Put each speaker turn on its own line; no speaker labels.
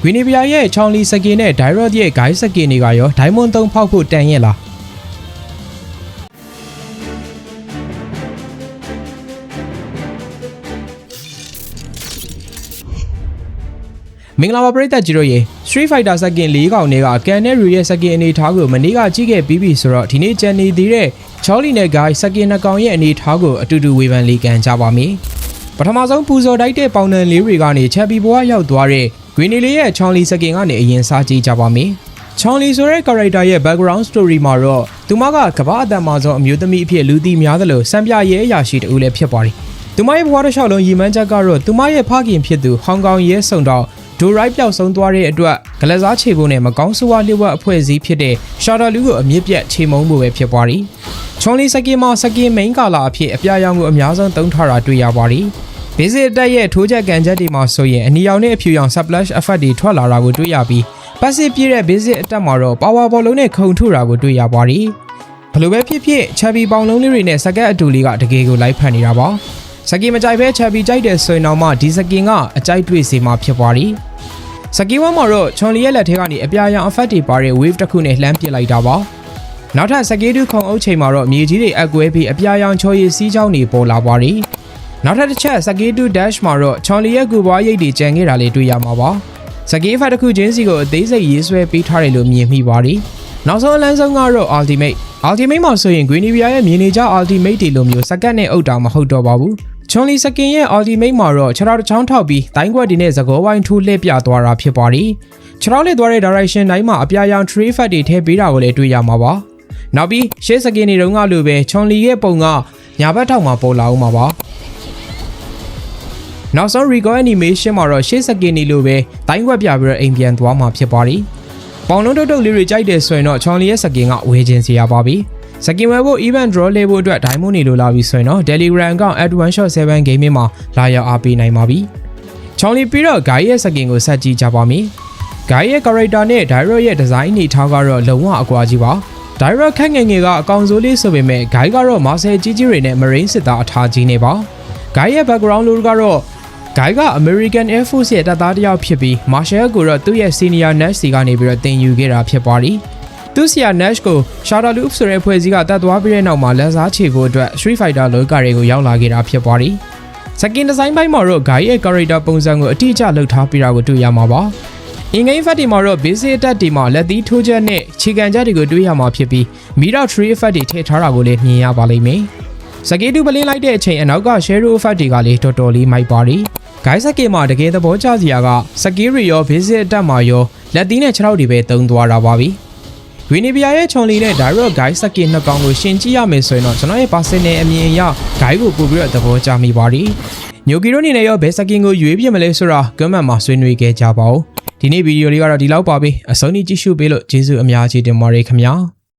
ဂွီနီဗီယာရဲ့ချောင်းလီစကင်နဲ့ဒိုင်ရော့ရဲ့ဂိုင်းစကင်တွေကရောဒိုင်မွန်3ဖောက်ဖို့တန်ရဲ့လားမင်္ဂလာပါပရိသတ်ကြီးတို့ရေ Street Fighter စကင်၄កောင်တွေကကန်နဲ့ရီရဲ့စကင်အနေထားကိုမနေ့ကကြည့်ခဲ့ပြီးပြီဆိုတော့ဒီနေ့ကျန်နေသေးတဲ့ချောလီနဲ့ဂိုင်းစကင်2កောင်ရဲ့အနေထားကိုအတူတူဝေဖန်လေ့ကန်ကြပါမယ်ပထမဆုံးပူဇော်တိုက်တဲ့ပေါင်တန်လေးတွေကနေချက်ပီဘွားရောက်သွားတဲ့ဂွီနီလေးရဲ့ချောင်းလီစကင်ကနေအရင်စားကြည့်ကြပါမယ်ချောင်းလီဆိုတဲ့ character ရဲ့ background story မှာတော့သူမကကမ္ဘာအတန်မာဆုံးအမျိုးသမီးအဖြစ်လူသိများသလိုစံပြရဲအရာရှိတူလည်းဖြစ်ပါတယ်သူမရဲ့ဘဝတစ်လျှောက်လုံးရည်မှန်းချက်ကတော့သူမရဲ့ဖခင်ဖြစ်သူဟောင်ကောင်ရဲစုံတော့ဒိုရိုက်ပျောက်ဆုံးသွားတဲ့အတွက်ကလစားချေဖို့နဲ့မကောင်းဆိုးဝါးလျှို့ဝှက်အဖွဲ့အစည်းဖြစ်တဲ့ရှာတာလူကိုအမြင့်ပြတ်ချေမုန်းဖို့ပဲဖြစ်သွားတယ်ချောင်းလီစကင်မှာစကင် main ကာလာအဖြစ်အပြာရောင်ကိုအများဆုံးသုံးထားတာတွေ့ရပါတယ်Basic အတက်ရဲ့ထိုးချက်ကန်ချက်တွေမှာဆိုရင်အနီရောင်နဲ့အဖြူရောင် splash effect တွေထွက်လာတာကိုတွေ့ရပြီး passive ပြည့်တဲ့ basic အတက်မှာတော့ power ဘောလုံးနဲ့ခုန်ထုတာကိုတွေ့ရပါတယ်ဘလို့ပဲဖြစ်ဖြစ် chubby ပေါင်လုံးလေးတွေနဲ့စကတ်အတူလေးကတကယ်ကိုလိုက်ဖက်နေတာပါစကင်မကြိုက်ပဲ chubby ကြိုက်တယ်ဆိုရင်တော့မှဒီစကင်ကအကြိုက်တွေ့စေမှာဖြစ်ပါတယ်စကင်ဝမ်းမှာတော့ချွန်လီရဲ့လက်ထဲကနေအပြာရောင် effect တွေပါတဲ့ wave တစ်ခုနဲ့လှမ်းပစ်လိုက်တာပါနောက်ထပ်စကေးတူခုံအုပ်ချိန်မှာတော့မြေကြီးတွေအကွဲပြီးအပြာရောင်ချော်ရည်စီးချောင်းတွေပေါ်လာပါတယ်နောက်ထပ်တစ်ချက်စကေးတူ dash မှာတော့ချောင်းလီရဲ့ကူပွားရိတ်တွေကျန်ခဲ့တာလေးတွေ့ရမှာပါစကေးဖတ်တစ်ခုချင်းစီကိုအသေးစိတ်ရေးဆွဲပေးထားတယ်လို့မြင်မိပါတယ်နောက်ဆုံးအလန်းဆုံးကတော့ ultimate မှာဆိုရင် Guinevere ရဲ့မြင်နေကြ ultimate တွေလိုမျိုးစကတ်နဲ့အုပ်တာမဟုတ်တော့ပါဘူးချွန်လီစကင်ရဲ့ ultimate မှာတော့ခြေထောက်တစ်ချောင်းထောက်ပြီးတိုင်းခွက်တွေနဲ့သကောဝိုင်းထိုးလှည့်ပြသွားတာဖြစ်ပါတယ်ခြေထောက်နဲ့သွားတဲ့ direction တိုင်းမှာအပြာရောင် tree effect တွေထည့်ပေးတာကိုလည်းတွေ့ရမှာပါနောက်ပြီးရှေ့စကင်တွေတုန်းကလိုပဲချွန်လီရဲ့ပုံကညာဘက်ထောက်မှာပေါ်လာအောင်ပါပါနောက်ဆုံး recall animation မှာတော့ရှေ့စကင်နေလိုပဲတိုင်းခွက်ပြပြီးတော့အိမ်ပြန်သွားမှာဖြစ်ပါတယ်ပေါင်လုံးတုတ်လေးတွေကြိုက်တယ်ဆိုရင်တော့ချွန်လီရဲ့စကင်ကဝေခြင်းစီရပါပြီစကင်ဝယ်ဖို့ event draw လေးဖို့အတွက် diamond နေလိုလာပြီဆိုရင်တော့ Telegram က @1shot7 gaming မှာလာရောက်အားပေးနိုင်ပါပြီချွန်လီပြီးတော့ guy ရဲ့စကင်ကိုဆက်ကြည့်ကြပါမယ် guy ရဲ့ character နဲ့ Dairo ရဲ့ design အနေထားကတော့လုံးဝအကွာကြီးပါDairo ခက်ငယ်ငယ်ကအကောင်စိုးလေးဆိုပေမဲ့ guy ကတော့ Marcel ကြီးကြီးတွေနဲ့ Marine စစ်သားအထားကြီးနေပါ guy ရဲ့ background လို့ကတော့Guy က American Air Force ရဲ့တပ်သားတစ်ယောက်ဖြစ်ပြီး Marshall ကိုတော့သူ့ရဲ့ senior Nash စီကနေပြီးတော့တင်ယူခဲ့တာဖြစ်ပါတယ်။သူ့ဆရာ Nash ကို Shadow Loop ဆိုတဲ့ဖွဲ့စည်းကတတ်သွားပြီးတဲ့နောက်မှာလက်စားချေဖို့အတွက် Street Fighter လောကတွေကိုရောက်လာခဲ့တာဖြစ်ပါတယ်။ Second design ဘိုင်းမှာတော့ Guy ရဲ့ character ပုံစံကိုအတိအကျလုပ်ထားပြီးတာကိုတွေ့ရမှာပါ။ In-game effect တွေမှာတော့ basic attack တွေမှာလက်သီးထိုးချက်နဲ့ခြေကန်ချက်တွေကိုတွေ့ရမှာဖြစ်ပြီး Mirror Tree effect တွေထည့်ထားတာကိုလည်းမြင်ရပါလိမ့်မယ်။စကေးတူပလင်းလိုက်တဲ့အချိန်အနောက်က Shadow effect တွေကလည်းတော်တော်လေးမိုက်ပါတယ်။ဂိုင်းစကင်မှာတကယ်သဘောကျစရာကစကေးရီရော basic attack မှာရောလက်သီးနဲ့ခြေထောက်တွေပဲတုံးသွားတာပါပြီ။ Guinevere ရဲ့ချွန်လီနဲ့ Dairo ဂိုင်းစကင်နှစ်ကောင်ကိုရှင်ကြည့်ရမယ်ဆိုရင်တော့ကျွန်တော်ရဲ့ personal အမြင်အရဂိုင်းကိုပို့ပြီးတော့သဘောကျမိပါတယ်။ညိုကီတို့အနေနဲ့ရောဘယ်စကင်ကိုရွေးပြမလဲဆိုတာ comment မှာဆွေးနွေးခဲ့ကြပါဦး။ဒီနေ့ဗီဒီယိုလေးကတော့ဒီလောက်ပါပဲ။အဆုံးထိကြည့်ရှုပေးလို့ကျေးဇူးအများကြီးတင်ပါတယ်ခင်ဗျာ။